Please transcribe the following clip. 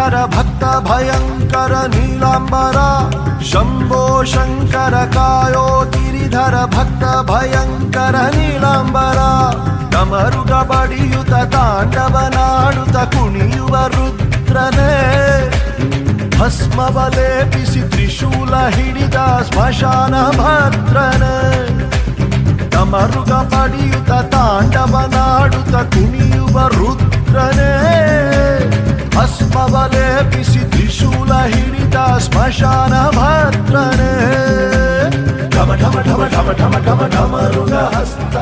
ಗಿರಿಧರ ಭಕ್ತ ಭಯಂಕರ ನೀಲಾಂಬರ ಶಂಭೋ ಶಂಕರ ಕಾಯೋ ಗಿರಿಧರ ಭಕ್ತ ಭಯಂಕರ ನೀಲಾಂಬರ ಡಮರುಗ ಬಡಿಯುತ ತಾಂಡವನಾಡುತ್ತ ಕುಣಿಯುವ ರುದ್ರನೇ ಭಸ್ಮವ ಲೇಪಿಸಿ ತ್ರಿಶೂಲ ಹಿಡಿದ ಸ್ಮಶಾನ ಭದ್ರನೇ ಡಮರುಗ ಬಡಿಯುತ ತಾಂಡವನಾಡುತ್ತ ಕುಣಿಯುವ ರುದ್ರನೇ ಭಸ್ಮವ ಲೇಪಿಸಿ ತ್ರಿಶೂಲ ಹಿಡಿದ ಸ್ಮಶಾನ ಭದ್ರನೇ ಢಮ ಢಮ ಢಮ ಢಮ ಢಮ ಢಮ ಢಮರುಗ ಹಸ್ತ